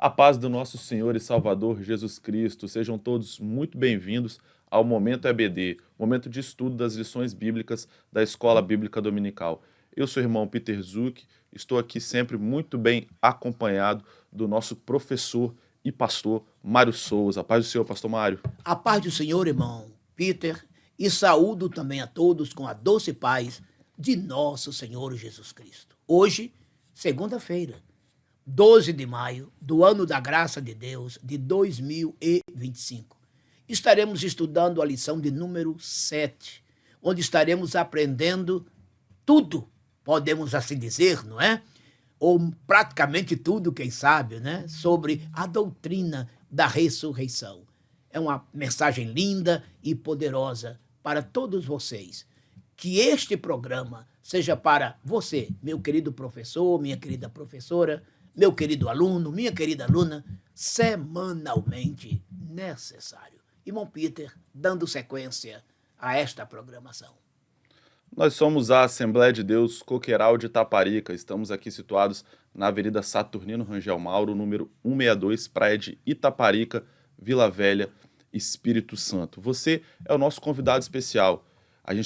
A paz do nosso Senhor e Salvador Jesus Cristo, sejam todos muito bem-vindos ao Momento EBD, momento de estudo das lições bíblicas da Escola Bíblica Dominical. Eu sou o irmão Peter Zuck, estou aqui sempre muito bem acompanhado do nosso professor e pastor Mário Souza. A paz do Senhor, pastor Mário. A paz do Senhor, irmão Peter, e saúdo também a todos com a doce paz de nosso Senhor Jesus Cristo. Hoje, segunda-feira, 12 de maio do ano da graça de Deus de 2025. Estaremos estudando a lição de número 7, onde estaremos aprendendo tudo, podemos assim dizer, não é? Ou praticamente tudo, quem sabe, né? Sobre a doutrina da ressurreição. É uma mensagem linda e poderosa para todos vocês. Que este programa seja para você, meu querido professor, minha querida professora, meu querido aluno, minha querida aluna, semanalmente necessário. Irmão Peter, dando sequência a esta programação. Nós somos a Assembleia de Deus Coqueiral de Itaparica. Estamos aqui situados na Avenida Saturnino Rangel Mauro, número 162, Praia de Itaparica, Vila Velha, Espírito Santo. Você é o nosso convidado especial.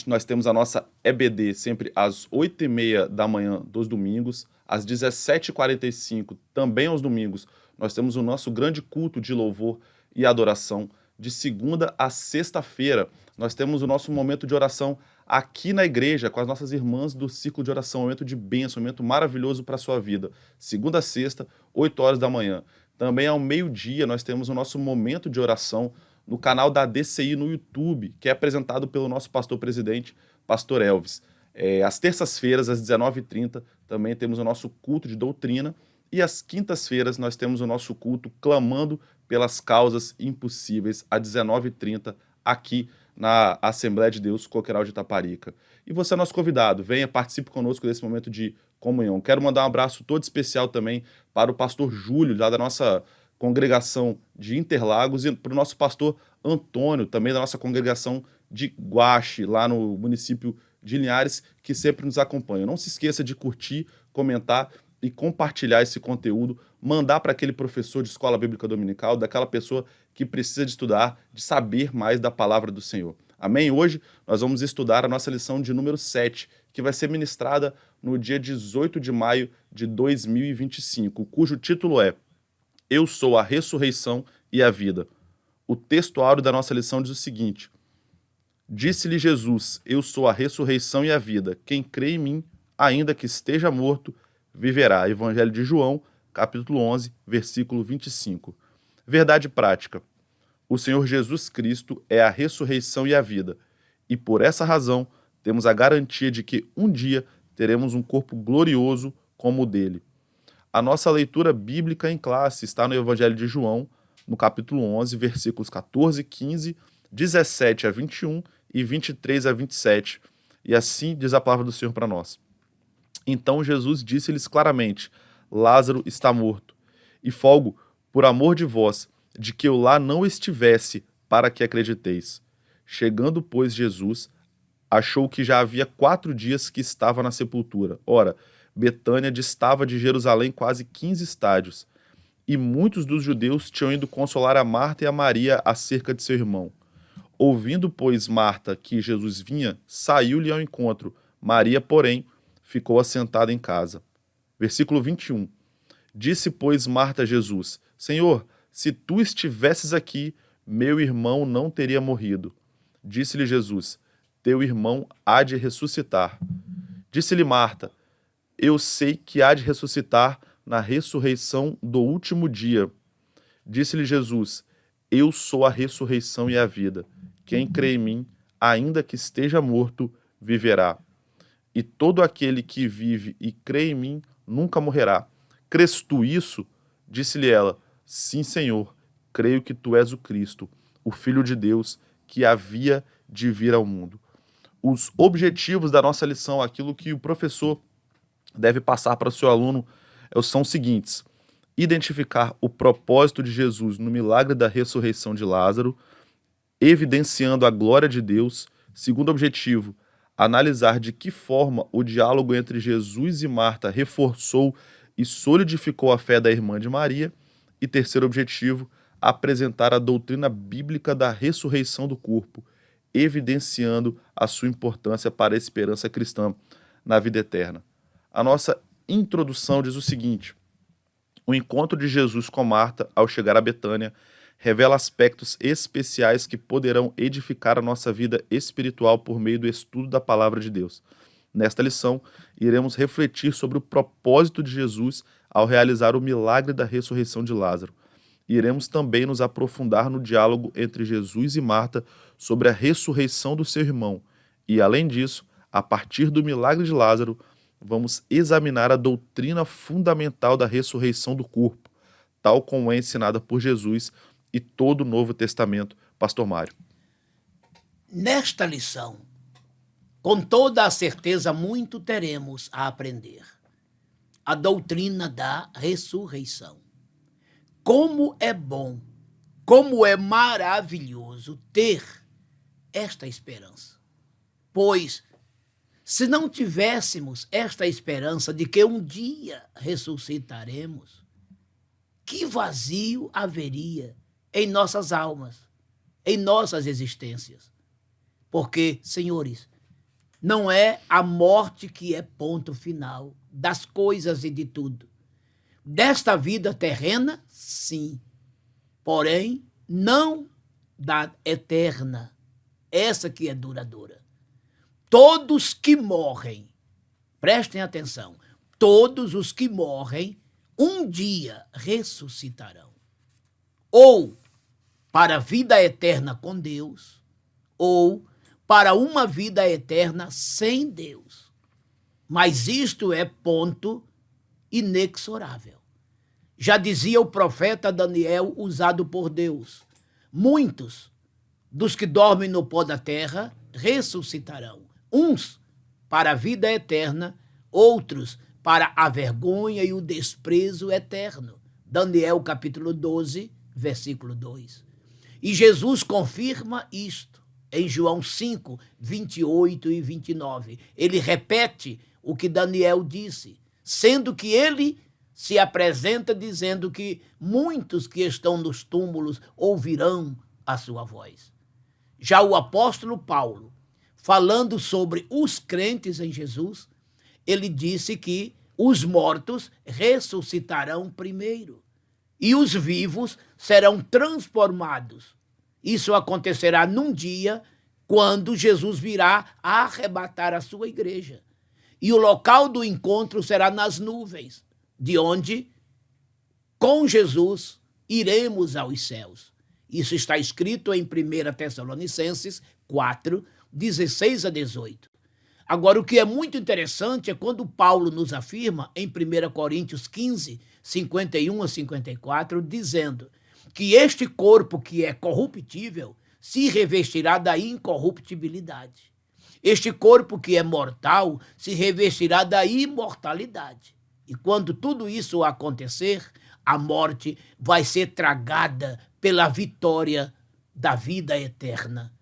Nós temos a nossa EBD sempre às 8h30 da manhã dos domingos, às 17h45, também aos domingos. Nós temos o nosso grande culto de louvor e adoração. De segunda a sexta-feira, nós temos o nosso momento de oração aqui na igreja, com as nossas irmãs do Círculo de Oração, um momento de bênção, um momento maravilhoso para a sua vida. Segunda a sexta, 8 horas da manhã. Também ao meio-dia, nós temos o nosso momento de oração no canal da DCI no YouTube, que é apresentado pelo nosso pastor-presidente, pastor Elvis. Às terças-feiras, às 19h30, também temos o nosso culto de doutrina. E às quintas-feiras, nós temos o nosso culto clamando pelas causas impossíveis, às 19h30, aqui na Assembleia de Deus Coqueiral de Itaparica. E você é nosso convidado, venha, participe conosco desse momento de comunhão. Quero mandar um abraço todo especial também para o pastor Júlio, lá da nossa congregação de Interlagos, e para o nosso pastor Antônio, também da nossa congregação de Guaxe, lá no município de Linhares, que sempre nos acompanha. Não se esqueça de curtir, comentar e compartilhar esse conteúdo, mandar para aquele professor de escola bíblica dominical, daquela pessoa que precisa de estudar, de saber mais da palavra do Senhor. Amém? Hoje nós vamos estudar a nossa lição de número 7, que vai ser ministrada no dia 18 de maio de 2025, cujo título é Eu sou a ressurreição e a vida. O texto áureo da nossa lição diz o seguinte: Disse-lhe Jesus, eu sou a ressurreição e a vida. Quem crê em mim, ainda que esteja morto, viverá. Evangelho de João, capítulo 11, versículo 25. Verdade prática. O Senhor Jesus Cristo é a ressurreição e a vida. E por essa razão, temos a garantia de que um dia teremos um corpo glorioso como o dele. A nossa leitura bíblica em classe está no Evangelho de João, no capítulo 11, versículos 14, 15, 17 a 21 e 23 a 27. E assim diz a palavra do Senhor para nós. Então Jesus disse-lhes claramente, Lázaro está morto, e folgo, por amor de vós, de que eu lá não estivesse, para que acrediteis. Chegando, pois, Jesus, achou que já havia 4 dias que estava na sepultura. Ora, Betânia distava de Jerusalém quase 15 estádios, e muitos dos judeus tinham ido consolar a Marta e a Maria acerca de seu irmão. Ouvindo, pois, Marta que Jesus vinha, saiu-lhe ao encontro. Maria, porém, ficou assentada em casa. Versículo 21. Disse, pois, Marta a Jesus, Senhor, se tu estivesses aqui, meu irmão não teria morrido. Disse-lhe Jesus, teu irmão há de ressuscitar. Disse-lhe Marta, eu sei que há de ressuscitar na ressurreição do último dia. Disse-lhe Jesus, eu sou a ressurreição e a vida. Quem crê em mim, ainda que esteja morto, viverá. E todo aquele que vive e crê em mim nunca morrerá. Crês tu isso? Disse-lhe ela, sim, Senhor, creio que tu és o Cristo, o Filho de Deus, que havia de vir ao mundo. Os objetivos da nossa lição, aquilo que o professor deve passar para o seu aluno, são os seguintes: identificar o propósito de Jesus no milagre da ressurreição de Lázaro, evidenciando a glória de Deus. Segundo objetivo, analisar de que forma o diálogo entre Jesus e Marta reforçou e solidificou a fé da irmã de Maria. E terceiro objetivo, apresentar a doutrina bíblica da ressurreição do corpo, evidenciando a sua importância para a esperança cristã na vida eterna. A nossa introdução diz o seguinte: o encontro de Jesus com Marta ao chegar a Betânia revela aspectos especiais que poderão edificar a nossa vida espiritual por meio do estudo da palavra de Deus. Nesta lição, iremos refletir sobre o propósito de Jesus ao realizar o milagre da ressurreição de Lázaro. Iremos também nos aprofundar no diálogo entre Jesus e Marta sobre a ressurreição do seu irmão. E, além disso, a partir do milagre de Lázaro, vamos examinar a doutrina fundamental da ressurreição do corpo, tal como é ensinada por Jesus e todo o Novo Testamento. Pastor Mário. Nesta lição, com toda a certeza, muito teremos a aprender. A doutrina da ressurreição. Como é bom, como é maravilhoso ter esta esperança. Pois, se não tivéssemos esta esperança de que um dia ressuscitaremos, que vazio haveria em nossas almas, em nossas existências? Porque, senhores, não é a morte que é ponto final das coisas e de tudo. Desta vida terrena, sim, porém, não da eterna, essa que é duradoura. Todos que morrem, prestem atenção, todos os que morrem, um dia ressuscitarão. Ou para a vida eterna com Deus, ou para uma vida eterna sem Deus. Mas isto é ponto inexorável. Já dizia o profeta Daniel, usado por Deus: muitos dos que dormem no pó da terra ressuscitarão, uns para a vida eterna, outros para a vergonha e o desprezo eterno. Daniel capítulo 12, versículo 2. E Jesus confirma isto em João 5, 28 e 29. Ele repete o que Daniel disse, sendo que ele se apresenta dizendo que muitos que estão nos túmulos ouvirão a sua voz. Já o apóstolo Paulo, falando sobre os crentes em Jesus, ele disse que os mortos ressuscitarão primeiro e os vivos serão transformados. Isso acontecerá num dia quando Jesus virá a arrebatar a sua igreja. E o local do encontro será nas nuvens, de onde, com Jesus, iremos aos céus. Isso está escrito em 1 Tessalonicenses 4, 16 a 18. Agora, o que é muito interessante é quando Paulo nos afirma em 1 Coríntios 15, 51 a 54, dizendo que este corpo que é corruptível se revestirá da incorruptibilidade. Este corpo que é mortal se revestirá da imortalidade. E quando tudo isso acontecer, a morte vai ser tragada pela vitória da vida eterna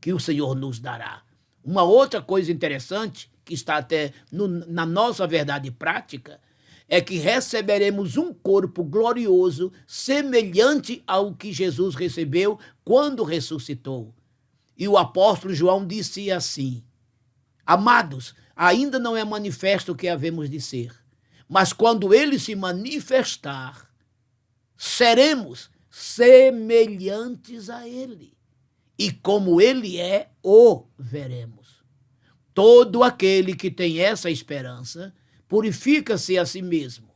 que o Senhor nos dará. Uma outra coisa interessante, que está até na nossa verdade prática, é que receberemos um corpo glorioso semelhante ao que Jesus recebeu quando ressuscitou. E o apóstolo João disse assim: amados, ainda não é manifesto o que havemos de ser, mas quando ele se manifestar, seremos semelhantes a ele, e como ele é, o veremos. Todo aquele que tem essa esperança purifica-se a si mesmo,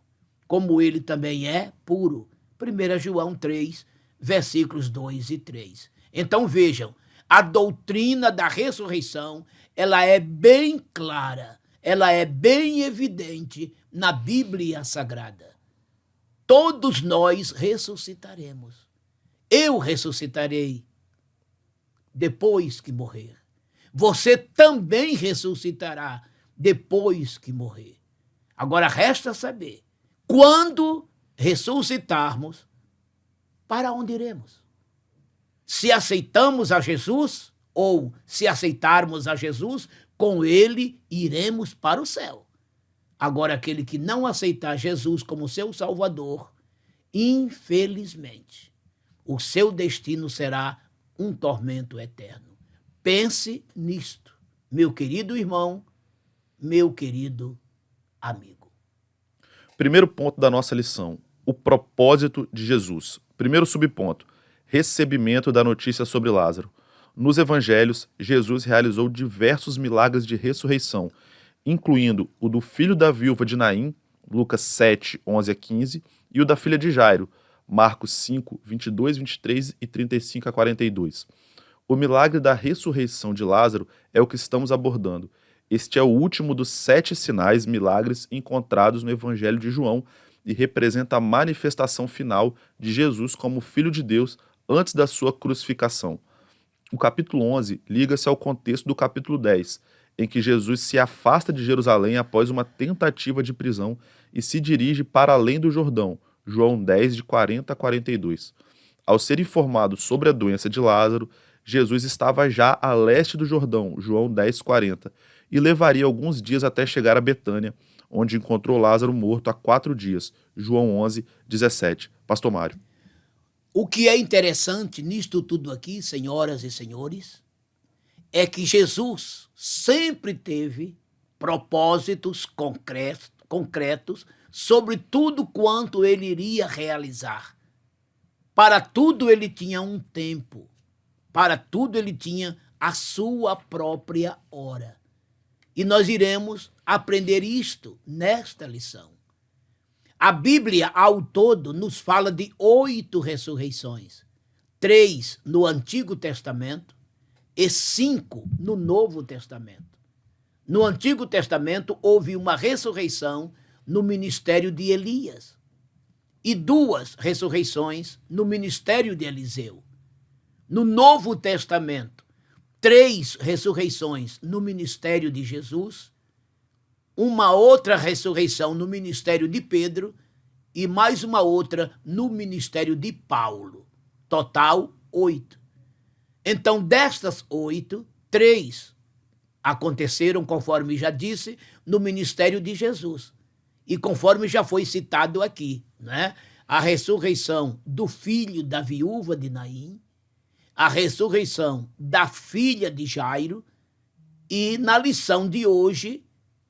como ele também é puro. 1 João 3, versículos 2 e 3. Então vejam, a doutrina da ressurreição, ela é bem clara, ela é bem evidente na Bíblia Sagrada. Todos nós ressuscitaremos. Eu ressuscitarei depois que morrer. Você também ressuscitará depois que morrer. Agora resta saber, quando ressuscitarmos, para onde iremos? Se aceitamos a Jesus, ou se aceitarmos a Jesus, com ele iremos para o céu. Agora, aquele que não aceitar Jesus como seu Salvador, infelizmente, o seu destino será um tormento eterno. Pense nisto, meu querido irmão, meu querido amigo. Primeiro ponto da nossa lição: o propósito de Jesus. Primeiro subponto: recebimento da notícia sobre Lázaro. Nos evangelhos, Jesus realizou diversos milagres de ressurreição, incluindo o do filho da viúva de Naim, Lucas 7, 11 a 15, e o da filha de Jairo, Marcos 5, 22, 23 e 35 a 42. O milagre da ressurreição de Lázaro é o que estamos abordando. Este é o último dos 7 sinais, milagres encontrados no Evangelho de João e representa a manifestação final de Jesus como Filho de Deus antes da sua crucificação. O capítulo 11 liga-se ao contexto do capítulo 10, em que Jesus se afasta de Jerusalém após uma tentativa de prisão e se dirige para além do Jordão, João 10, de 40 a 42. Ao ser informado sobre a doença de Lázaro, Jesus estava já a leste do Jordão, João 10, 40, e levaria alguns dias até chegar a Betânia, onde encontrou Lázaro morto há 4 dias, João 11, 17. Pastor Mário. O que é interessante nisto tudo aqui, senhoras e senhores, é que Jesus sempre teve propósitos concretos sobre tudo quanto ele iria realizar. Para tudo ele tinha um tempo, para tudo ele tinha a sua própria hora. E nós iremos aprender isto nesta lição. A Bíblia, ao todo, nos fala de 8 ressurreições. 3 no Antigo Testamento e 5 no Novo Testamento. No Antigo Testamento, houve uma ressurreição no ministério de Elias e 2 ressurreições no ministério de Eliseu. No Novo Testamento, 3 ressurreições no ministério de Jesus, uma outra ressurreição no ministério de Pedro e mais uma outra no ministério de Paulo. Total, 8. Então, destas 8, 3 aconteceram, conforme já disse, no ministério de Jesus. E conforme já foi citado aqui, né? A ressurreição do filho da viúva de Naim, a ressurreição da filha de Jairo e, na lição de hoje,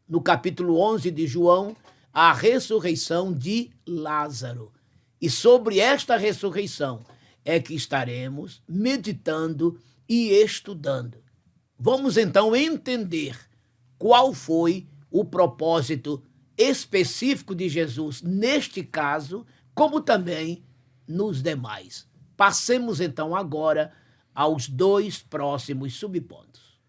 no capítulo 11 de João, a ressurreição de Lázaro. E sobre esta ressurreição é que estaremos meditando e estudando. Vamos então entender qual foi o propósito específico de Jesus neste caso, como também nos demais. Passemos então agora aos 2 próximos subpontos.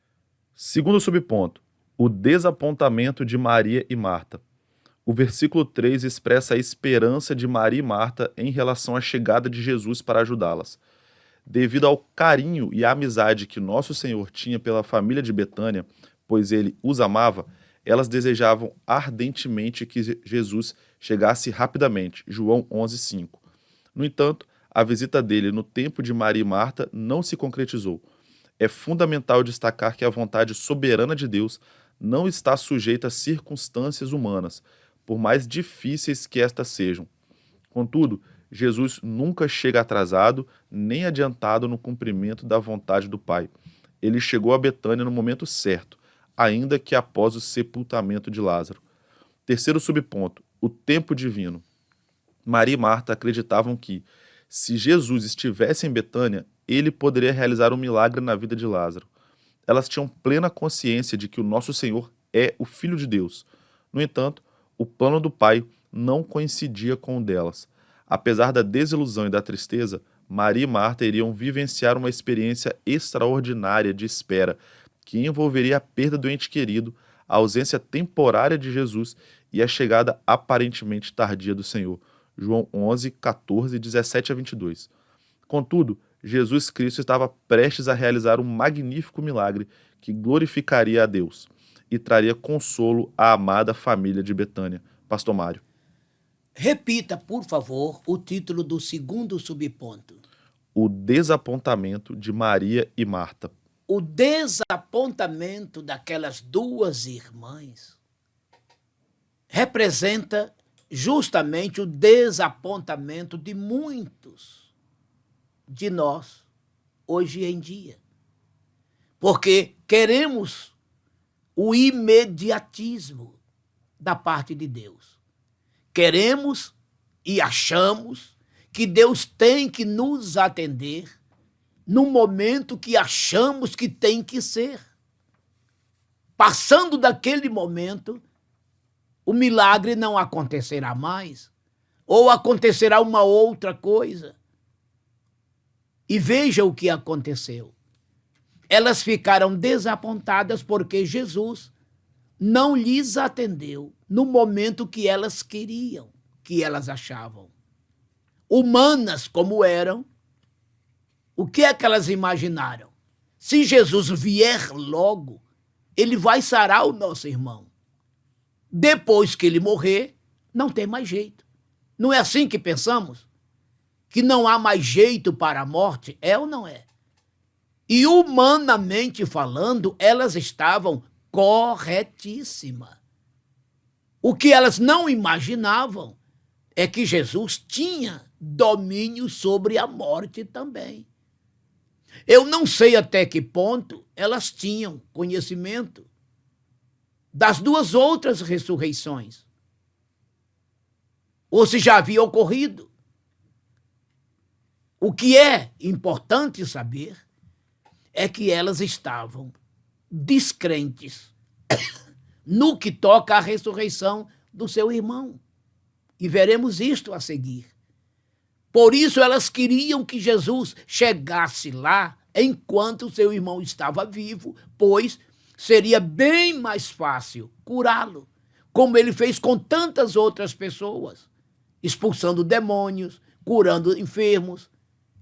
Segundo subponto: o desapontamento de Maria e Marta. O versículo 3 expressa a esperança de Maria e Marta em relação à chegada de Jesus para ajudá-las. Devido ao carinho e à amizade que nosso Senhor tinha pela família de Betânia, pois ele os amava, elas desejavam ardentemente que Jesus chegasse rapidamente, João 11:5. No entanto, a visita dele no tempo de Maria e Marta não se concretizou. É fundamental destacar que a vontade soberana de Deus não está sujeita a circunstâncias humanas, por mais difíceis que estas sejam. Contudo, Jesus nunca chega atrasado nem adiantado no cumprimento da vontade do Pai. Ele chegou a Betânia no momento certo, ainda que após o sepultamento de Lázaro. Terceiro subponto: o tempo divino. Maria e Marta acreditavam que, se Jesus estivesse em Betânia, ele poderia realizar um milagre na vida de Lázaro. Elas tinham plena consciência de que o nosso Senhor é o Filho de Deus. No entanto, o plano do Pai não coincidia com o delas. Apesar da desilusão e da tristeza, Maria e Marta iriam vivenciar uma experiência extraordinária de espera, que envolveria a perda do ente querido, a ausência temporária de Jesus e a chegada aparentemente tardia do Senhor. João 11, 14, 17 a 22. Contudo, Jesus Cristo estava prestes a realizar um magnífico milagre que glorificaria a Deus e traria consolo à amada família de Betânia. Pastor Mário. Repita, por favor, o título do segundo subponto. O desapontamento de Maria e Marta. O desapontamento daquelas 2 irmãs representa justamente o desapontamento de muitos de nós hoje em dia. Porque queremos o imediatismo da parte de Deus. Queremos e achamos que Deus tem que nos atender no momento que achamos que tem que ser. Passando daquele momento, o milagre não acontecerá mais, ou acontecerá uma outra coisa. E veja o que aconteceu. Elas ficaram desapontadas porque Jesus não lhes atendeu no momento que elas queriam, que elas achavam. Humanas como eram, o que é que elas imaginaram? Se Jesus vier logo, ele vai sarar o nosso irmão. Depois que ele morrer, não tem mais jeito. Não é assim que pensamos? Que não há mais jeito para a morte? É ou não é? E humanamente falando, elas estavam corretíssimas. O que elas não imaginavam é que Jesus tinha domínio sobre a morte também. Eu não sei até que ponto elas tinham conhecimento das duas outras ressurreições, ou se já havia ocorrido. O que é importante saber é que elas estavam descrentes no que toca à ressurreição do seu irmão. E veremos isto a seguir. Por isso elas queriam que Jesus chegasse lá enquanto seu irmão estava vivo, pois seria bem mais fácil curá-lo, como ele fez com tantas outras pessoas, expulsando demônios, curando enfermos.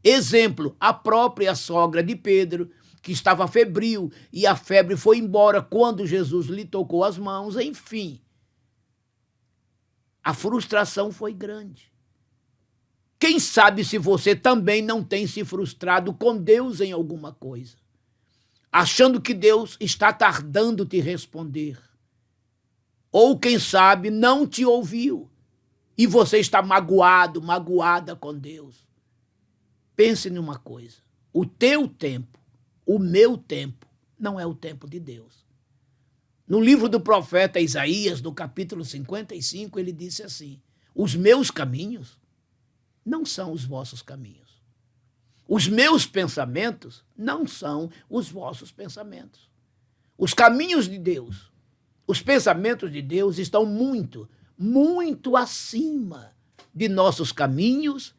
Exemplo, a própria sogra de Pedro, que estava febril, e a febre foi embora quando Jesus lhe tocou as mãos, enfim. A frustração foi grande. Quem sabe se você também não tem se frustrado com Deus em alguma coisa, achando que Deus está tardando te responder. Ou quem sabe não te ouviu e você está magoado, magoada com Deus. Pense numa coisa, o teu tempo, o meu tempo, não é o tempo de Deus. No livro do profeta Isaías, no capítulo 55, ele disse assim: os meus caminhos não são os vossos caminhos. Os meus pensamentos não são os vossos pensamentos. Os caminhos de Deus, os pensamentos de Deus estão muito, muito acima de nossos caminhos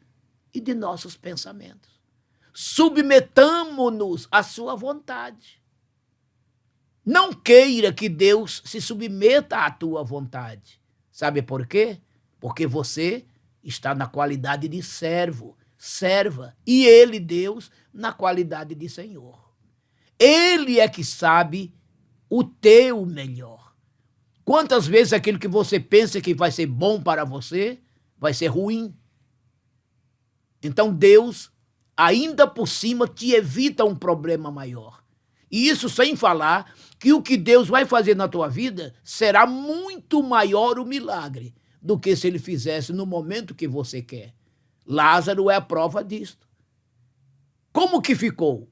e de nossos pensamentos. Submetamo-nos à sua vontade. Não queira que Deus se submeta à tua vontade. Sabe por quê? Porque você está na qualidade de servo, serva, e ele, Deus, na qualidade de Senhor. Ele é que sabe o teu melhor. Quantas vezes aquilo que você pensa que vai ser bom para você, vai ser ruim? Então Deus, ainda por cima, te evita um problema maior. E isso sem falar que o que Deus vai fazer na tua vida será muito maior o milagre do que se ele fizesse no momento que você quer. Lázaro é a prova disto. Como que ficou?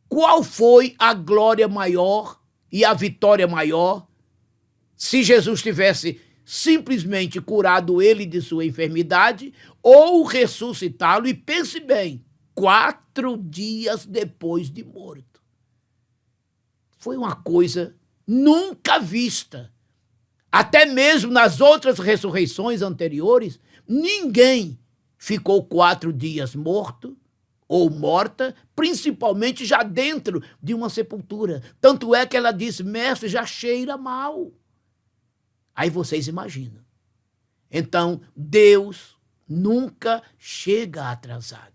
Qual foi a glória maior e a vitória maior se Jesus tivesse simplesmente curado ele de sua enfermidade ou ressuscitá-lo? E pense bem, 4 dias depois de morto. Foi uma coisa nunca vista. Até mesmo nas outras ressurreições anteriores, ninguém ficou 4 dias morto ou morta, principalmente já dentro de uma sepultura. Tanto é que ela disse: mestre, já cheira mal. Aí vocês imaginam. Então, Deus nunca chega atrasado.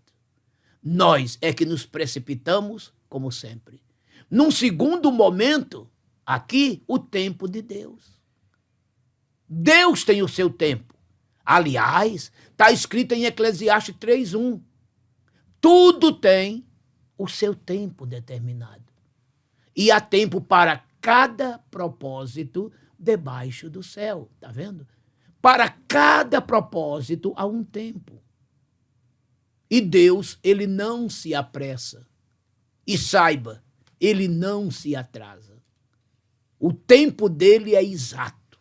Nós é que nos precipitamos, como sempre. Num segundo momento, aqui, o tempo de Deus. Deus tem o seu tempo. Aliás, está escrito em Eclesiastes 3:1. Tudo tem o seu tempo determinado. E há tempo para cada propósito debaixo do céu. Está vendo? Para cada propósito há um tempo. E Deus, ele não se apressa. E saiba, ele não se atrasa. O tempo dele é exato.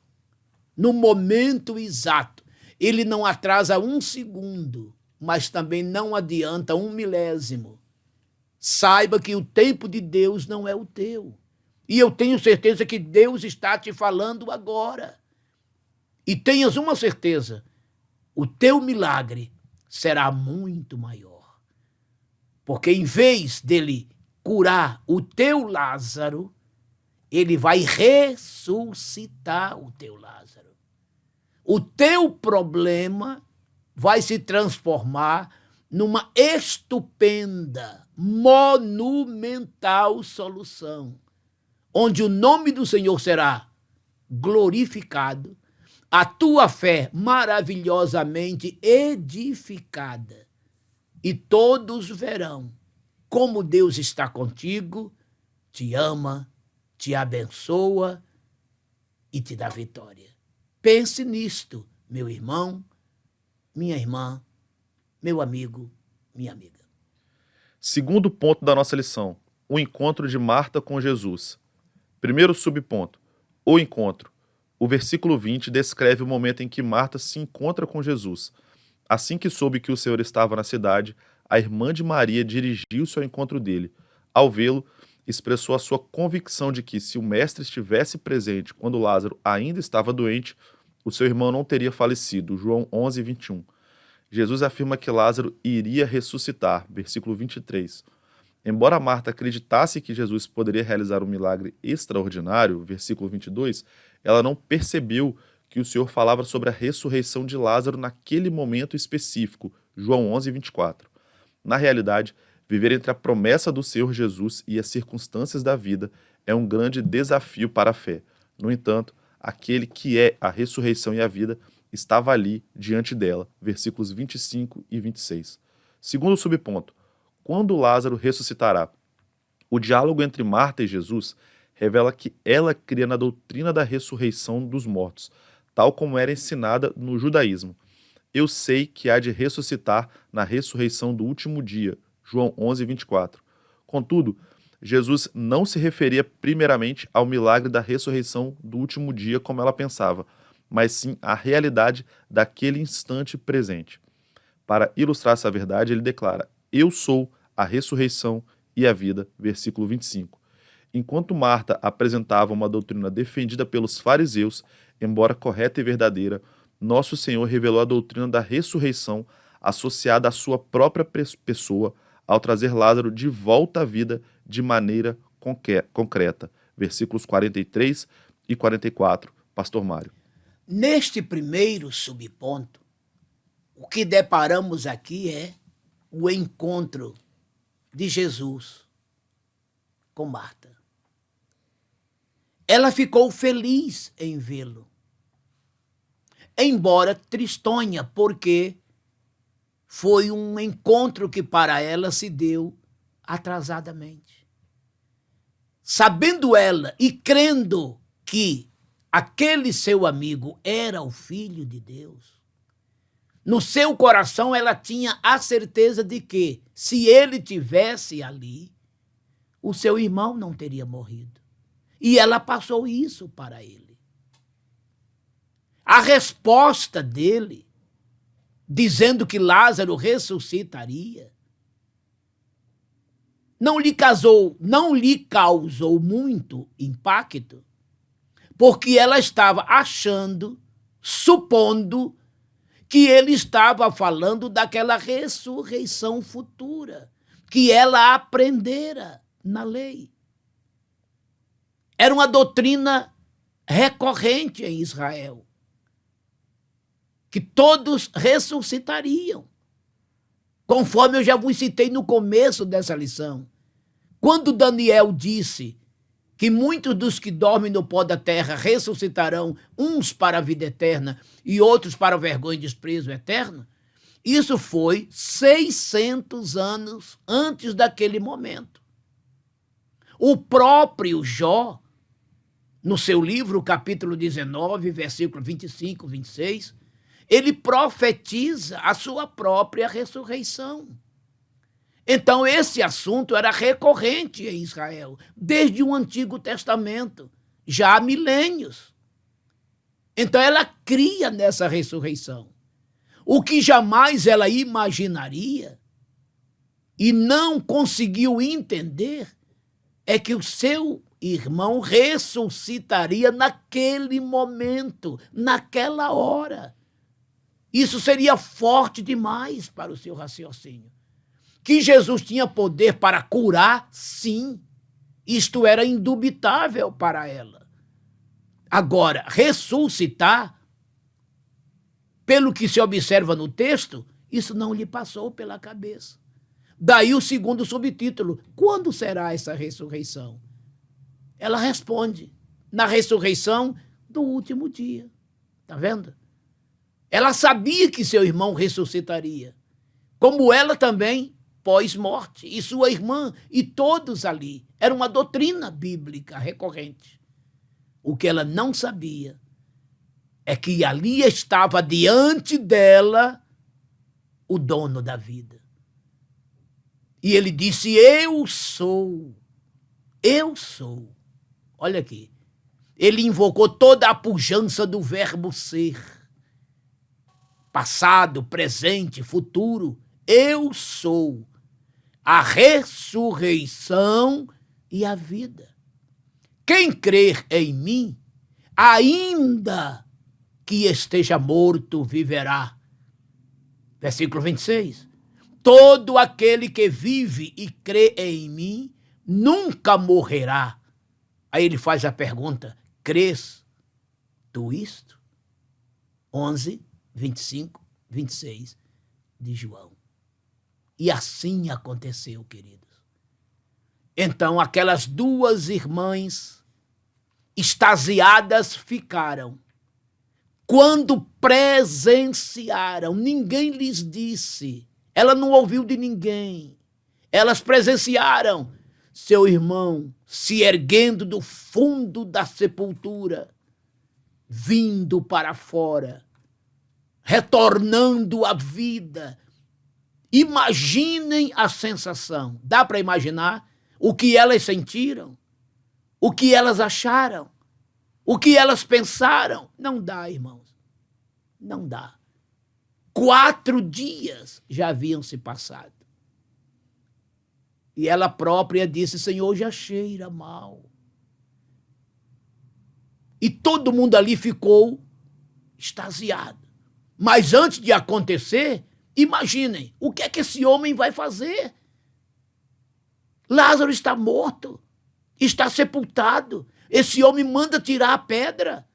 No momento exato. Ele não atrasa um segundo, mas também não adianta um milésimo. Saiba que o tempo de Deus não é o teu. E eu tenho certeza que Deus está te falando agora. E tenhas uma certeza, o teu milagre será muito maior. Porque em vez dele curar o teu Lázaro, ele vai ressuscitar o teu Lázaro. O teu problema vai se transformar numa estupenda, monumental solução, onde o nome do Senhor será glorificado, a tua fé maravilhosamente edificada, e todos verão como Deus está contigo, te ama, te abençoa e te dá vitória. Pense nisto, meu irmão, minha irmã, meu amigo, minha amiga. Segundo ponto da nossa lição, o encontro de Marta com Jesus. Primeiro subponto, o encontro. O versículo 20 descreve o momento em que Marta se encontra com Jesus. Assim que soube que o Senhor estava na cidade, a irmã de Maria dirigiu-se ao encontro dele. Ao vê-lo, expressou a sua convicção de que, se o mestre estivesse presente quando Lázaro ainda estava doente, o seu irmão não teria falecido. João 11, 21. Jesus afirma que Lázaro iria ressuscitar. Versículo 23. Embora Marta acreditasse que Jesus poderia realizar um milagre extraordinário, versículo 22, ela não percebeu que o Senhor falava sobre a ressurreição de Lázaro naquele momento específico, João 11, 24. Na realidade, viver entre a promessa do Senhor Jesus e as circunstâncias da vida é um grande desafio para a fé. No entanto, aquele que é a ressurreição e a vida estava ali diante dela, versículos 25 e 26. Segundo subponto, quando Lázaro ressuscitará? O diálogo entre Marta e Jesus revela que ela cria na doutrina da ressurreição dos mortos, tal como era ensinada no judaísmo. Eu sei que há de ressuscitar na ressurreição do último dia. João 11, 24. Contudo, Jesus não se referia primeiramente ao milagre da ressurreição do último dia como ela pensava, mas sim à realidade daquele instante presente. Para ilustrar essa verdade, ele declara: eu sou a ressurreição e a vida, versículo 25. Enquanto Marta apresentava uma doutrina defendida pelos fariseus, embora correta e verdadeira, nosso Senhor revelou a doutrina da ressurreição associada à sua própria pessoa, ao trazer Lázaro de volta à vida de maneira concreta. Versículos 43 e 44, Pastor Mário. Neste primeiro subponto, o que deparamos aqui é o encontro de Jesus com Marta. Ela ficou feliz em vê-lo, embora tristonha, porque foi um encontro que para ela se deu atrasadamente. Sabendo ela e crendo que aquele seu amigo era o Filho de Deus, no seu coração ela tinha a certeza de que, se ele tivesse ali, o seu irmão não teria morrido. E ela passou isso para ele. A resposta dele, dizendo que Lázaro ressuscitaria, não lhe causou muito impacto, porque ela estava achando, supondo, que ele estava falando daquela ressurreição futura, que ela aprendera na lei. Era uma doutrina recorrente em Israel, que todos ressuscitariam, conforme eu já vos citei no começo dessa lição. Quando Daniel disse que muitos dos que dormem no pó da terra ressuscitarão, uns para a vida eterna e outros para a vergonha e desprezo eterno, isso foi 600 anos antes daquele momento. O próprio Jó no seu livro, capítulo 19, versículo 25, 26, ele profetiza a sua própria ressurreição. Então, esse assunto era recorrente em Israel, desde o Antigo Testamento, já há milênios. Então, ela cria nessa ressurreição. O que jamais ela imaginaria e não conseguiu entender é que o seu irmão ressuscitaria naquele momento, naquela hora. Isso seria forte demais para o seu raciocínio. Que Jesus tinha poder para curar, sim. Isto era indubitável para ela. Agora, ressuscitar, pelo que se observa no texto, isso não lhe passou pela cabeça. Daí o segundo subtítulo: quando será essa ressurreição? Ela responde: na ressurreição do último dia. Está vendo? Ela sabia que seu irmão ressuscitaria, como ela também, pós-morte, e sua irmã, e todos ali. Era uma doutrina bíblica recorrente. O que ela não sabia é que ali estava diante dela o dono da vida. E ele disse: eu sou. Eu sou. Olha aqui. Ele invocou toda a pujança do verbo ser. Passado, presente, futuro. Eu sou a ressurreição e a vida. Quem crer em mim, ainda que esteja morto, viverá. Versículo 26. Todo aquele que vive e crê em mim, nunca morrerá. Aí ele faz a pergunta: crês tu isto? 11, 25, 26 de João. E assim aconteceu, queridos. Então aquelas duas irmãs extasiadas ficaram. Quando presenciaram, ninguém lhes disse, ela não ouviu de ninguém. Elas presenciaram seu irmão se erguendo do fundo da sepultura, vindo para fora, retornando à vida. Imaginem a sensação. Dá para imaginar o que elas sentiram? O que elas acharam? O que elas pensaram? Não dá, irmãos. Não dá. 4 dias já haviam se passado. E ela própria disse: Senhor, já cheira mal. E todo mundo ali ficou extasiado. Mas antes de acontecer, imaginem, o que é que esse homem vai fazer? Lázaro está morto, está sepultado. Esse homem manda tirar a pedra.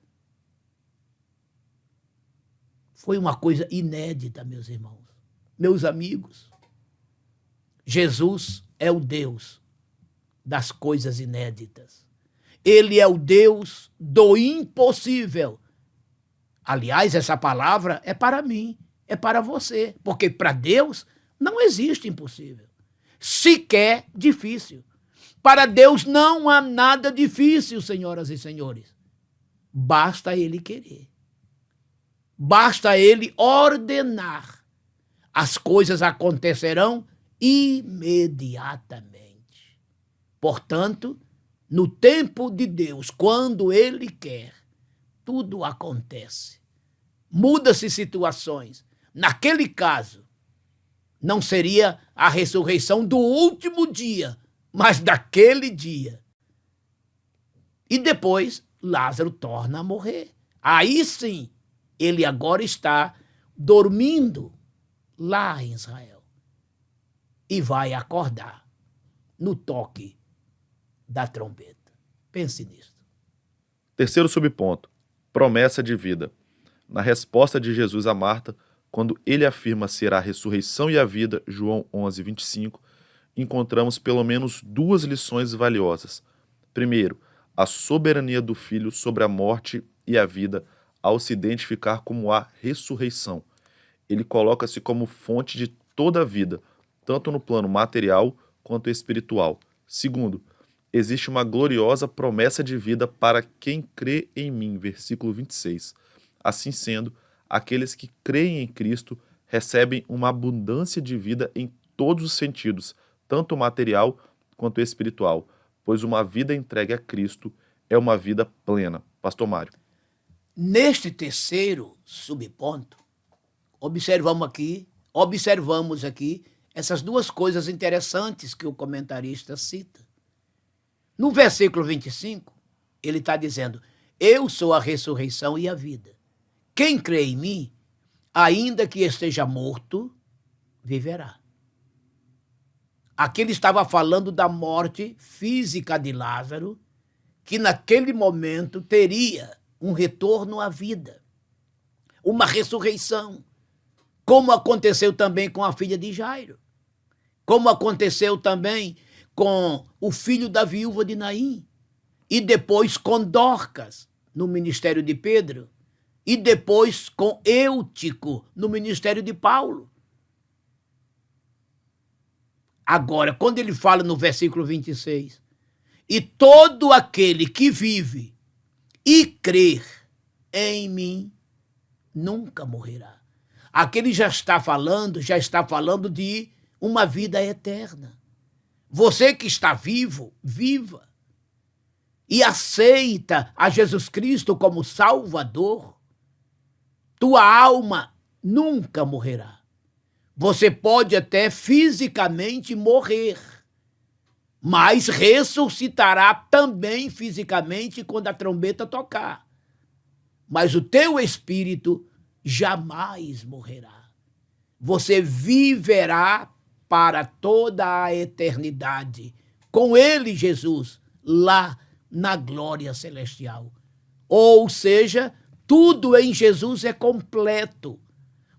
Foi uma coisa inédita, meus irmãos, meus amigos. Jesus é o Deus das coisas inéditas. Ele é o Deus do impossível. Aliás, essa palavra é para mim, é para você, porque para Deus não existe impossível, sequer difícil. Para Deus não há nada difícil, senhoras e senhores. Basta Ele querer. Basta Ele ordenar. As coisas acontecerão imediatamente. Portanto, no tempo de Deus, quando Ele quer, tudo acontece. Muda-se situações. Naquele caso, não seria a ressurreição do último dia, mas daquele dia. E depois, Lázaro torna a morrer. Aí sim, ele agora está dormindo lá em Israel. E vai acordar no toque da trombeta. Pense nisso. Terceiro subponto: promessa de vida. Na resposta de Jesus a Marta, quando ele afirma ser a ressurreição e a vida, João 11, 25, encontramos pelo menos 2 lições valiosas. Primeiro, a soberania do Filho sobre a morte e a vida ao se identificar como a ressurreição. Ele coloca-se como fonte de toda a vida, tanto no plano material quanto espiritual. Segundo, existe uma gloriosa promessa de vida para quem crê em mim. Versículo 26. Assim sendo, aqueles que creem em Cristo recebem uma abundância de vida em todos os sentidos, tanto material quanto espiritual, pois uma vida entregue a Cristo é uma vida plena. Pastor Mário. Neste terceiro subponto, observamos aqui essas duas coisas interessantes que o comentarista cita. No versículo 25, ele está dizendo: eu sou a ressurreição e a vida. Quem crê em mim, ainda que esteja morto, viverá. Aqui ele estava falando da morte física de Lázaro, que naquele momento teria um retorno à vida, uma ressurreição, como aconteceu também com a filha de Jairo, como aconteceu também com o filho da viúva de Naim, e depois com Dorcas, no ministério de Pedro, e depois com Eutico, no ministério de Paulo. Agora, quando ele fala no versículo 26, e todo aquele que vive e crer em mim nunca morrerá. Aqui ele já está falando de uma vida eterna. Você que está vivo, viva. E aceita a Jesus Cristo como Salvador, tua alma nunca morrerá. Você pode até fisicamente morrer, mas ressuscitará também fisicamente quando a trombeta tocar. Mas o teu espírito jamais morrerá. Você viverá para toda a eternidade com ele, Jesus, lá na glória celestial. Ou seja, tudo em Jesus é completo.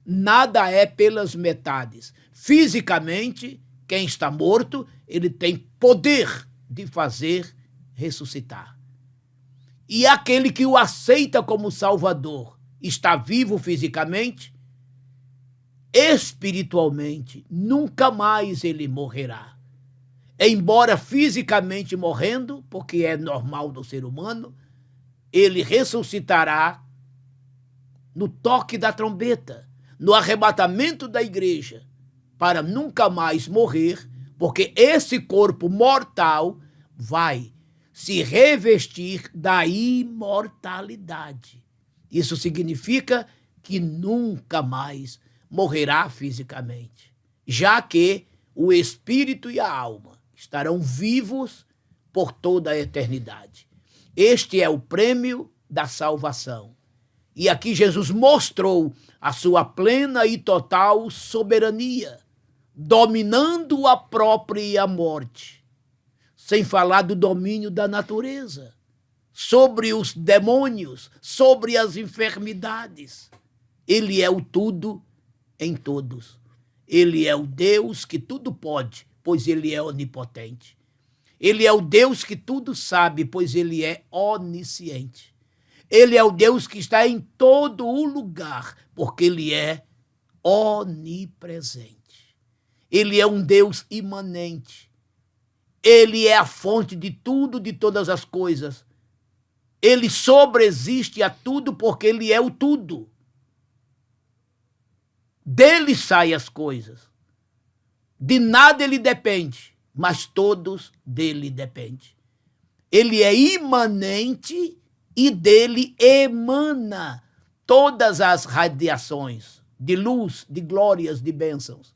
Nada é pelas metades. Fisicamente, quem está morto, ele tem poder de fazer ressuscitar. E aquele que o aceita como Salvador, está vivo fisicamente, espiritualmente, nunca mais ele morrerá. Embora fisicamente morrendo, porque é normal do ser humano, ele ressuscitará no toque da trombeta, no arrebatamento da igreja, para nunca mais morrer, porque esse corpo mortal vai se revestir da imortalidade. Isso significa que nunca mais morrerá fisicamente, já que o espírito e a alma estarão vivos por toda a eternidade. Este é o prêmio da salvação. E aqui Jesus mostrou a sua plena e total soberania, dominando a própria morte, sem falar do domínio da natureza, sobre os demônios, sobre as enfermidades. Ele é o tudo em todos. Ele é o Deus que tudo pode, pois ele é onipotente. Ele é o Deus que tudo sabe, pois ele é onisciente. Ele é o Deus que está em todo o lugar, porque ele é onipresente. Ele é um Deus imanente. Ele é a fonte de tudo, de todas as coisas. Ele sobreexiste a tudo porque ele é o tudo. Dele saem as coisas. De nada ele depende, mas todos dele dependem. Ele é imanente e dele emana todas as radiações de luz, de glórias, de bênçãos.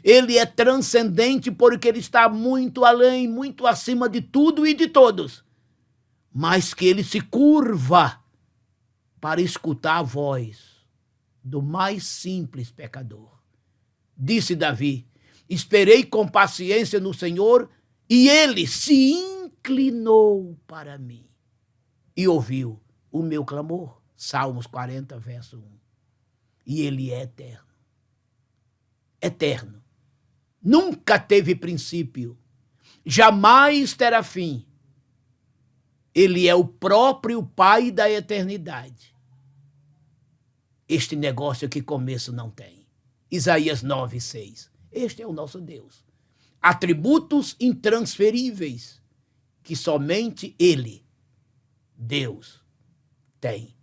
Ele é transcendente porque ele está muito além, muito acima de tudo e de todos. Mas que ele se curva para escutar a voz do mais simples pecador. Disse Davi: esperei com paciência no Senhor e ele se inclinou para mim e ouviu o meu clamor. Salmos 40, verso 1. E ele é eterno. Eterno. Nunca teve princípio. Jamais terá fim. Ele é o próprio Pai da eternidade. Este negócio que começo não tem. Isaías 9, 6. Este é o nosso Deus. Atributos intransferíveis, que somente Ele, Deus, tem.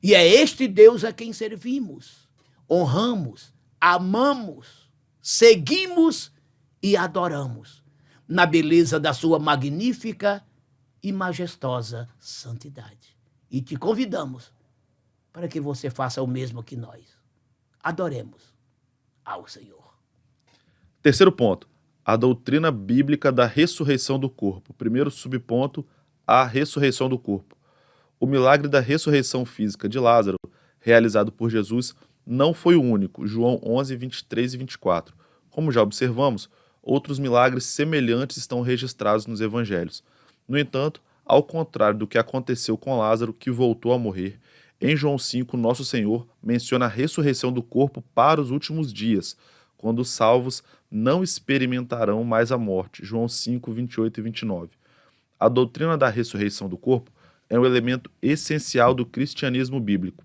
E é este Deus a quem servimos, honramos, amamos, seguimos e adoramos, na beleza da sua magnífica e majestosa santidade. E te convidamos para que você faça o mesmo que nós. Adoremos ao Senhor. Terceiro ponto, a doutrina bíblica da ressurreição do corpo. Primeiro subponto, a ressurreição do corpo. O milagre da ressurreição física de Lázaro, realizado por Jesus, não foi o único. João 11, 23 e 24. Como já observamos, outros milagres semelhantes estão registrados nos evangelhos. No entanto, ao contrário do que aconteceu com Lázaro, que voltou a morrer, em João 5, nosso Senhor menciona a ressurreição do corpo para os últimos dias, quando os salvos não experimentarão mais a morte. João 5, 28 e 29. A doutrina da ressurreição do corpo é um elemento essencial do cristianismo bíblico.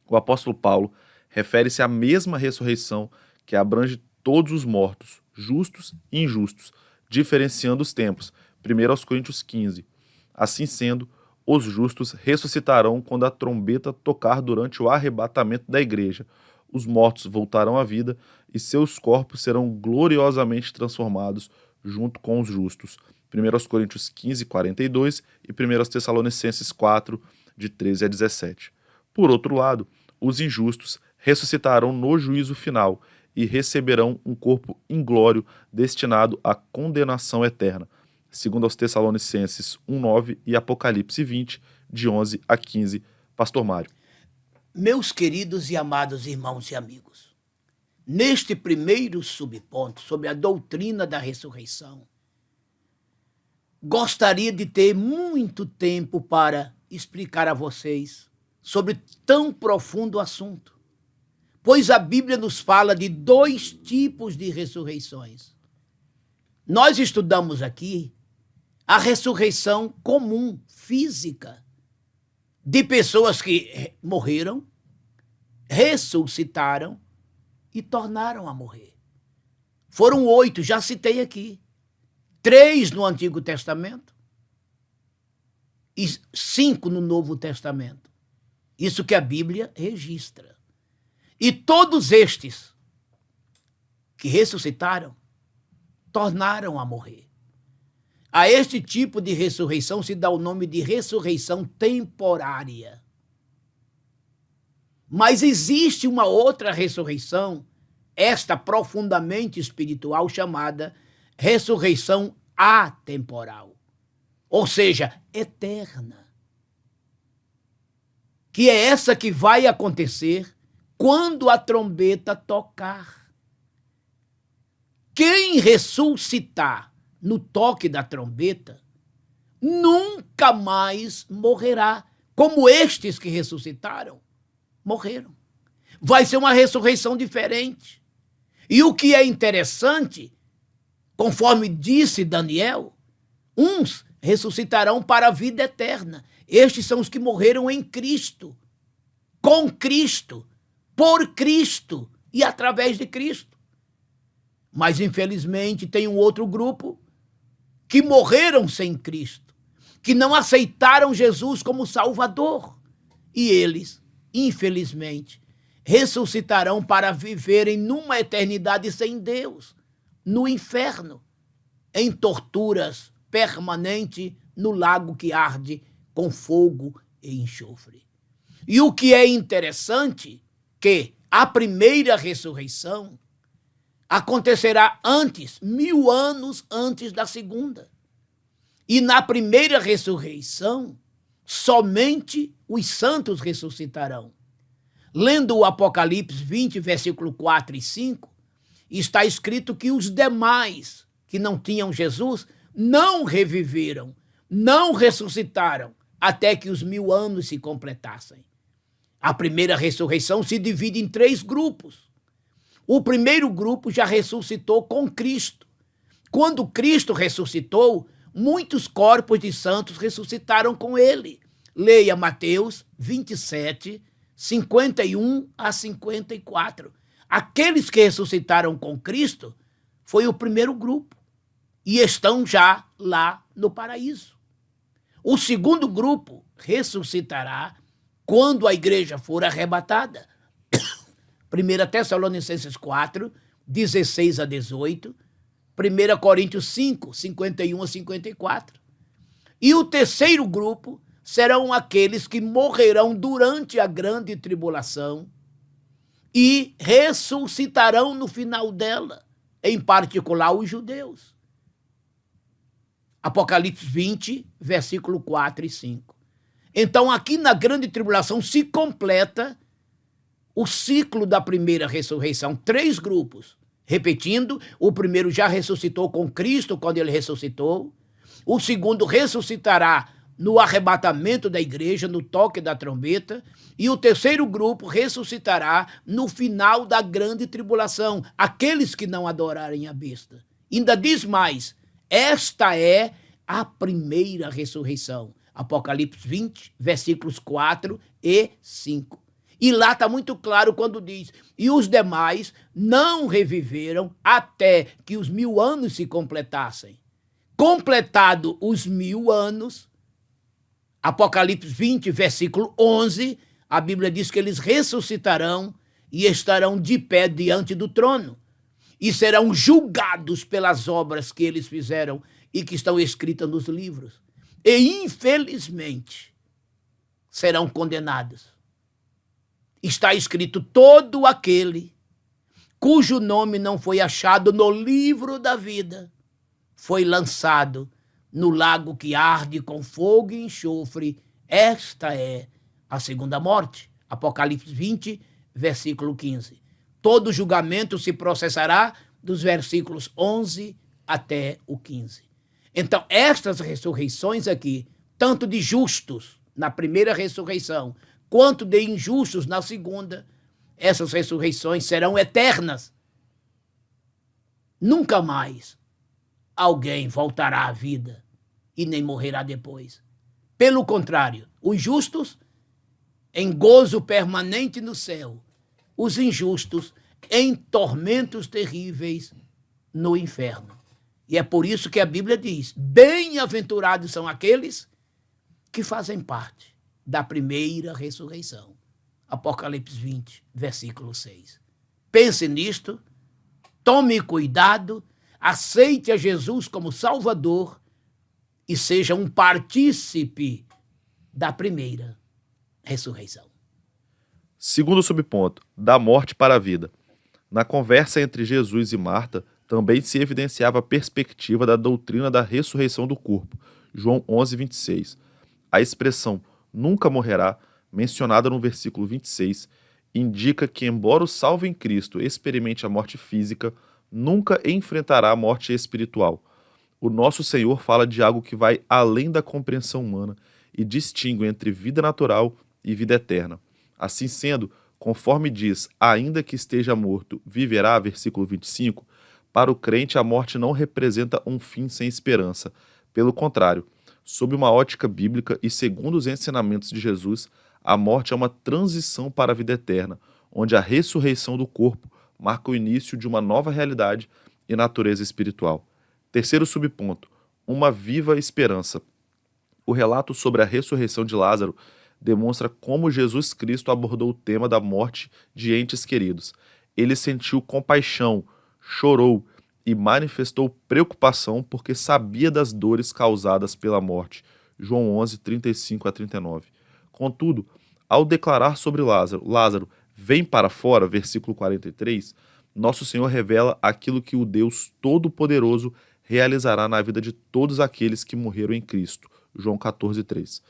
O apóstolo Paulo refere-se à mesma ressurreição que abrange todos os mortos, justos e injustos, diferenciando os tempos. 1 Coríntios 15. Assim sendo, os justos ressuscitarão quando a trombeta tocar durante o arrebatamento da igreja. Os mortos voltarão à vida e seus corpos serão gloriosamente transformados junto com os justos. 1 Coríntios 15, 42 e 1 Tessalonicenses 4, de 13 a 17. Por outro lado, os injustos ressuscitarão no juízo final e receberão um corpo inglório destinado à condenação eterna, segundo aos Tessalonicenses 1:9 e Apocalipse 20, de 11 a 15. Pastor Mário. Meus queridos e amados irmãos e amigos, neste primeiro subponto, sobre a doutrina da ressurreição, gostaria de ter muito tempo para explicar a vocês sobre tão profundo assunto, pois a Bíblia nos fala de dois tipos de ressurreições. Nós estudamos aqui a ressurreição comum, física, de pessoas que morreram, ressuscitaram e tornaram a morrer. Foram 8, já citei aqui. 3 no Antigo Testamento e 5 no Novo Testamento. Isso que a Bíblia registra. E todos estes que ressuscitaram, tornaram a morrer. A este tipo de ressurreição se dá o nome de ressurreição temporária. Mas existe uma outra ressurreição, esta profundamente espiritual, chamada ressurreição atemporal, ou seja, eterna, que é essa que vai acontecer quando a trombeta tocar. Quem ressuscitar no toque da trombeta nunca mais morrerá, como estes que ressuscitaram morreram. Vai ser uma ressurreição diferente. E o que é interessante, conforme disse Daniel, uns ressuscitarão para a vida eterna. Estes são os que morreram em Cristo, com Cristo, por Cristo e através de Cristo. Mas, infelizmente, tem um outro grupo que morreram sem Cristo, que não aceitaram Jesus como Salvador. E eles, infelizmente, ressuscitarão para viverem numa eternidade sem Deus, no inferno, em torturas permanentes no lago que arde com fogo e enxofre. E o que é interessante, que a primeira ressurreição acontecerá antes, 1000 anos antes da segunda. E na primeira ressurreição, somente os santos ressuscitarão. Lendo o Apocalipse 20, versículo 4 e 5, está escrito que os demais que não tinham Jesus não reviveram, não ressuscitaram, até que os 1000 anos se completassem. A primeira ressurreição se divide em 3 grupos. O primeiro grupo já ressuscitou com Cristo. Quando Cristo ressuscitou, muitos corpos de santos ressuscitaram com ele. Leia Mateus 27, 51 a 54. Aqueles que ressuscitaram com Cristo foi o primeiro grupo. e estão já lá no paraíso. O segundo grupo ressuscitará quando a igreja for arrebatada. 1 Tessalonicenses 4, 16 a 18, 1 Coríntios 5, 51 a 54. E o terceiro grupo serão aqueles que morrerão durante a grande tribulação e ressuscitarão no final dela, em particular os judeus. Apocalipse 20, versículo 4 e 5. Então, aqui na grande tribulação se completa o ciclo da primeira ressurreição. 3 grupos. Repetindo, o primeiro já ressuscitou com Cristo quando ele ressuscitou. O segundo ressuscitará no arrebatamento da igreja, no toque da trombeta. E o terceiro grupo ressuscitará no final da grande tribulação, aqueles que não adorarem a besta. Ainda diz mais, esta é a primeira ressurreição. Apocalipse 20, versículos 4 e 5. E lá está muito claro quando diz, e os demais não reviveram até que os 1000 anos se completassem. Completado os 1000 anos, Apocalipse 20, versículo 11, a Bíblia diz que eles ressuscitarão e estarão de pé diante do trono e serão julgados pelas obras que eles fizeram e que estão escritas nos livros. E, infelizmente, serão condenados. Está escrito, todo aquele cujo nome não foi achado no livro da vida foi lançado no lago que arde com fogo e enxofre. Esta é a segunda morte. Apocalipse 20, versículo 15. Todo julgamento se processará dos versículos 11 até o 15. Então, estas ressurreições aqui, tanto de justos na primeira ressurreição, quanto de injustos na segunda, essas ressurreições serão eternas. Nunca mais alguém voltará à vida e nem morrerá depois. Pelo contrário, os justos em gozo permanente no céu, os injustos em tormentos terríveis no inferno. E é por isso que a Bíblia diz, bem-aventurados são aqueles que fazem parte da primeira ressurreição. Apocalipse 20, versículo 6. Pense nisto, tome cuidado, aceite a Jesus como Salvador e seja um partícipe da primeira ressurreição. Segundo subponto, da morte para a vida. Na conversa entre Jesus e Marta, também se evidenciava a perspectiva da doutrina da ressurreição do corpo. João 11, 26. A expressão nunca morrerá, mencionada no versículo 26, indica que, embora o salvo em Cristo experimente a morte física, nunca enfrentará a morte espiritual. O nosso Senhor fala de algo que vai além da compreensão humana e distingue entre vida natural e vida eterna. Assim sendo, conforme diz, ainda que esteja morto, viverá, versículo 25, para o crente a morte não representa um fim sem esperança. Pelo contrário, sob uma ótica bíblica e segundo os ensinamentos de Jesus, a morte é uma transição para a vida eterna, onde a ressurreição do corpo marca o início de uma nova realidade e natureza espiritual. Terceiro subponto, uma viva esperança. O relato sobre a ressurreição de Lázaro demonstra como Jesus Cristo abordou o tema da morte de entes queridos. Ele sentiu compaixão, chorou e manifestou preocupação porque sabia das dores causadas pela morte. João 11, 35 a 39. Contudo, ao declarar sobre Lázaro, vem para fora, versículo 43, nosso Senhor revela aquilo que o Deus Todo-Poderoso realizará na vida de todos aqueles que morreram em Cristo. João 14, 3.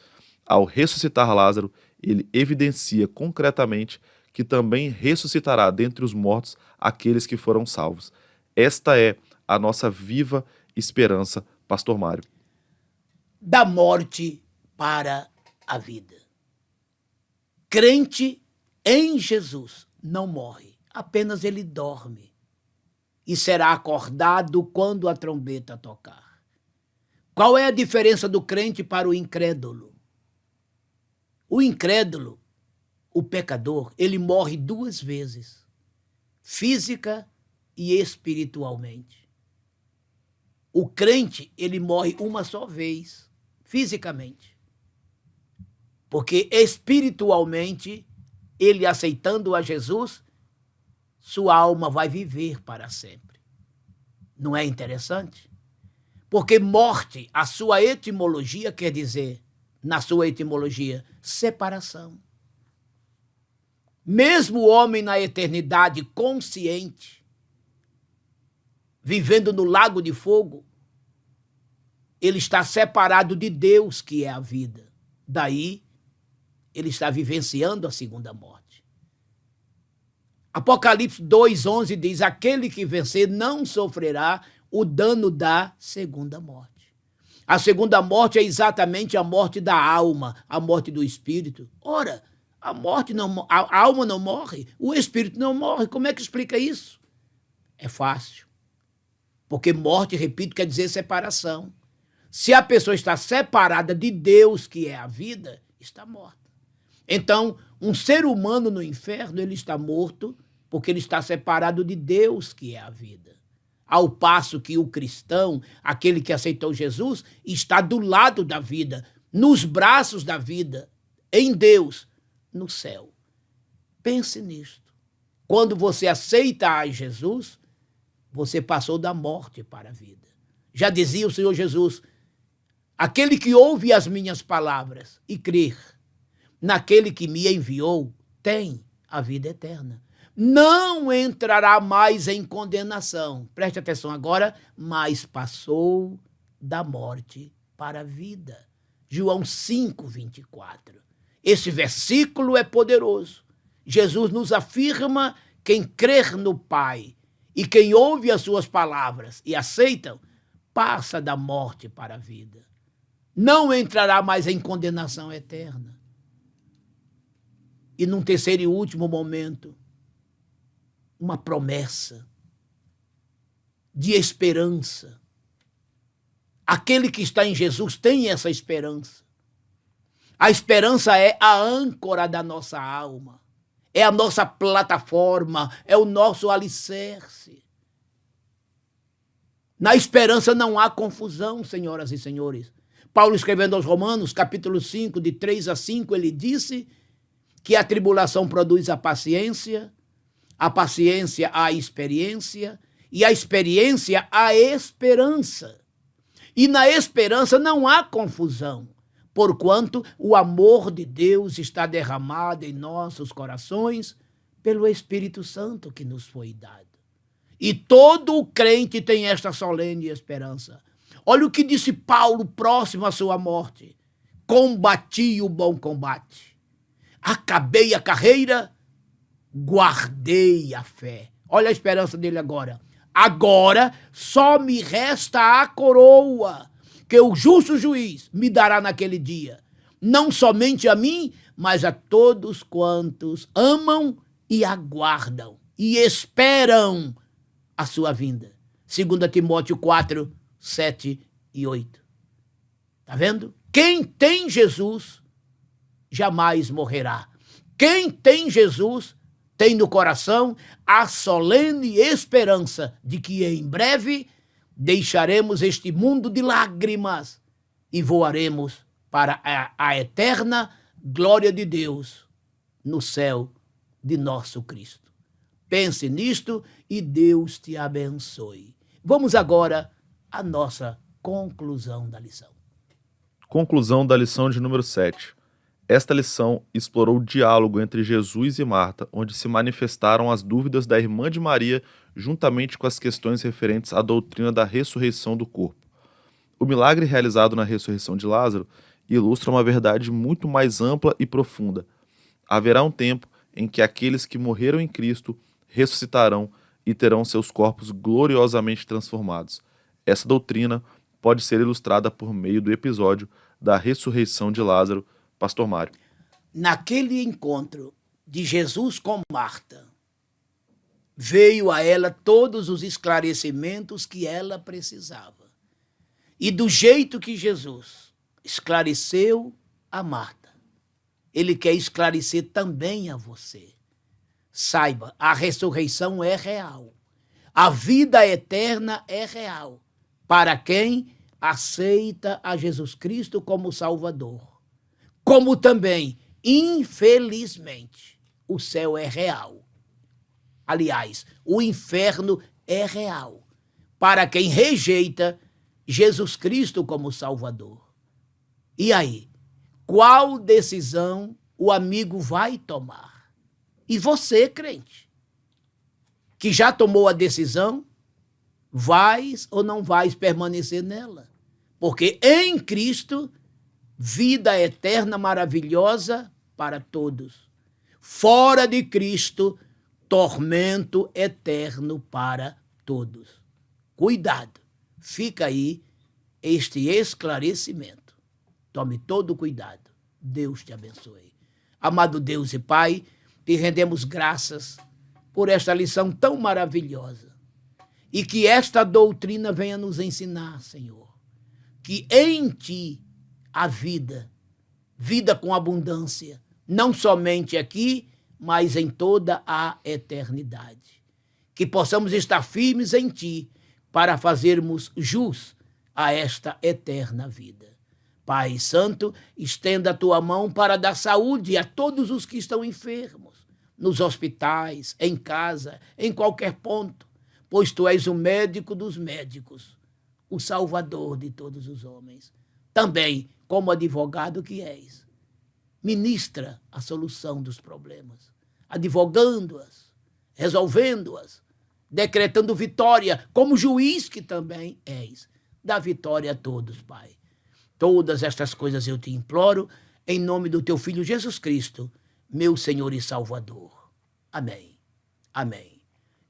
Ao ressuscitar Lázaro, ele evidencia concretamente que também ressuscitará dentre os mortos aqueles que foram salvos. Esta é a nossa viva esperança, Pastor Mário. Da morte para a vida. Crente em Jesus não morre, apenas ele dorme e será acordado quando a trombeta tocar. Qual é a diferença do crente para o incrédulo? O incrédulo, o pecador, ele morre 2 vezes, física e espiritualmente. O crente, ele morre uma só vez, fisicamente. Porque espiritualmente, ele aceitando a Jesus, sua alma vai viver para sempre. Não é interessante? Porque morte, a sua etimologia quer dizer, na sua etimologia, separação. Mesmo o homem na eternidade consciente, vivendo no lago de fogo, ele está separado de Deus, que é a vida. Daí, ele está vivenciando a segunda morte. Apocalipse 2:11 diz: aquele que vencer não sofrerá o dano da segunda morte. A segunda morte é exatamente a morte da alma, a morte do espírito. Ora, a alma não morre, o espírito não morre. Como é que explica isso? É fácil. Porque morte, repito, quer dizer separação. Se a pessoa está separada de Deus, que é a vida, está morta. Então, um ser humano no inferno, ele está morto porque ele está separado de Deus, que é a vida. Ao passo que o cristão, aquele que aceitou Jesus, está do lado da vida, nos braços da vida, em Deus, no céu. Pense nisto. Quando você aceita a Jesus, você passou da morte para a vida. Já dizia o Senhor Jesus: aquele que ouve as minhas palavras e crer naquele que me enviou tem a vida eterna. Não entrará mais em condenação. Preste atenção agora, mas passou da morte para a vida. João 5:24. Esse versículo é poderoso. Jesus nos afirma: quem crer no Pai e quem ouve as suas palavras e aceitam, passa da morte para a vida. Não entrará mais em condenação eterna. E num terceiro e último momento, uma promessa de esperança. Aquele que está em Jesus tem essa esperança. A esperança é a âncora da nossa alma, é a nossa plataforma, é o nosso alicerce. Na esperança não há confusão, senhoras e senhores. Paulo, escrevendo aos Romanos, capítulo 5, de 3-5, ele disse que a tribulação produz a paciência a experiência e a experiência a esperança. E na esperança não há confusão, porquanto o amor de Deus está derramado em nossos corações pelo Espírito Santo que nos foi dado. E todo o crente tem esta solene esperança. Olha o que disse Paulo próximo à sua morte: combati o bom combate, acabei a carreira, guardei a fé. Olha a esperança dele agora. Agora só me resta a coroa, que o justo juiz me dará naquele dia. Não somente a mim, mas a todos quantos amam e aguardam e esperam a sua vinda. 2 Timóteo 4, 7 e 8. Tá vendo? Quem tem Jesus jamais morrerá. Quem tem Jesus tem no coração a solene esperança de que em breve deixaremos este mundo de lágrimas e voaremos para a eterna glória de Deus no céu de nosso Cristo. Pense nisto e Deus te abençoe. Vamos agora à nossa conclusão da lição. Conclusão da lição de número 7. Esta lição explorou o diálogo entre Jesus e Marta, onde se manifestaram as dúvidas da irmã de Maria, juntamente com as questões referentes à doutrina da ressurreição do corpo. O milagre realizado na ressurreição de Lázaro ilustra uma verdade muito mais ampla e profunda. Haverá um tempo em que aqueles que morreram em Cristo ressuscitarão e terão seus corpos gloriosamente transformados. Essa doutrina pode ser ilustrada por meio do episódio da ressurreição de Lázaro. Pastor Mário. Naquele encontro de Jesus com Marta, veio a ela todos os esclarecimentos que ela precisava. E do jeito que Jesus esclareceu a Marta, ele quer esclarecer também a você. Saiba, a ressurreição é real. A vida eterna é real. para quem aceita a Jesus Cristo como Salvador. Como também, infelizmente, o céu é real. Aliás, o inferno é real para quem rejeita Jesus Cristo como Salvador. E aí, qual decisão o amigo vai tomar? E você, crente, que já tomou a decisão, vais ou não vais permanecer nela? Porque em Cristo, vida eterna maravilhosa para todos. Fora de Cristo, tormento eterno para todos. Cuidado, fica aí este esclarecimento. Tome todo o cuidado. Deus te abençoe. Amado Deus e Pai, te rendemos graças por esta lição tão maravilhosa. E que esta doutrina venha nos ensinar, Senhor, que em Ti há vida, vida com abundância, não somente aqui, mas em toda a eternidade. Que possamos estar firmes em Ti para fazermos jus a esta eterna vida. Pai Santo, estenda a Tua mão para dar saúde a todos os que estão enfermos, nos hospitais, em casa, em qualquer ponto, pois Tu és o médico dos médicos, o Salvador de todos os homens. Também, como advogado que és, ministra a solução dos problemas, advogando-as, resolvendo-as, decretando vitória, como juiz que também és. Dá vitória a todos, Pai. Todas estas coisas eu te imploro, em nome do Teu Filho Jesus Cristo, meu Senhor e Salvador. Amém. Amém.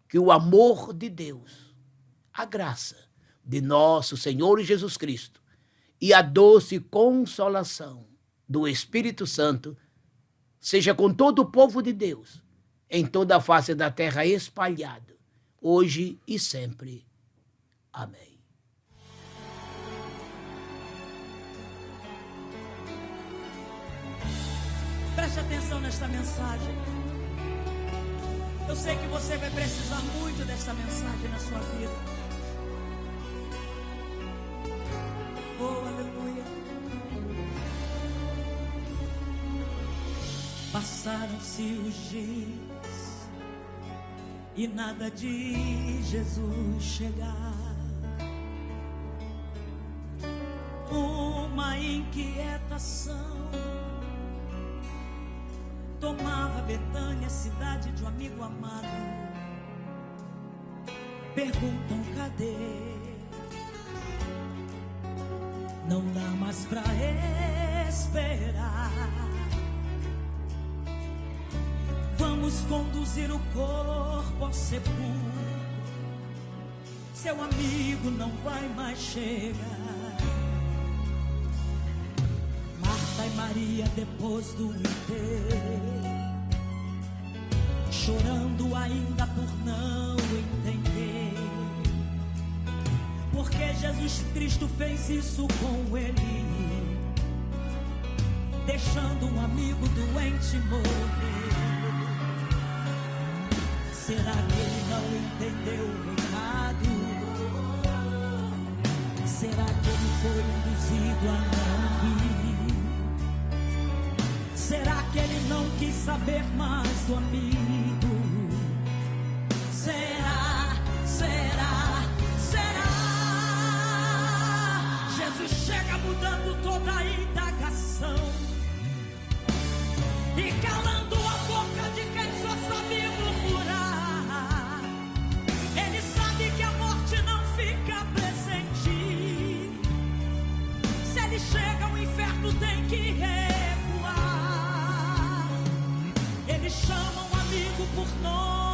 Que o amor de Deus, a graça de nosso Senhor Jesus Cristo e a doce consolação do Espírito Santo seja com todo o povo de Deus, em toda a face da terra espalhado, hoje e sempre. Amém. Preste atenção nesta mensagem. Eu sei que você vai precisar muito desta mensagem na sua vida. Oh, aleluia. Passaram-se os dias e nada de Jesus chegar. Uma inquietação tomava Betânia, cidade de um amigo amado. Perguntam cadê? Não dá mais pra esperar. Vamos conduzir o corpo ao sepulcro. Seu amigo não vai mais chegar. Marta e Maria, depois do enterro, chorando ainda por não entender porque Jesus Cristo fez isso com ele, deixando um amigo doente morrer. Será que ele não entendeu errado? Será que ele foi induzido a não vir? Será que ele não quis saber mais do amigo? Será? Jesus chega mudando toda a indagação e calando a boca de quem só sabia murmurar. Ele sabe que a morte não fica presente. Se ele chega, o inferno tem que recuar. Ele chama um amigo por nome.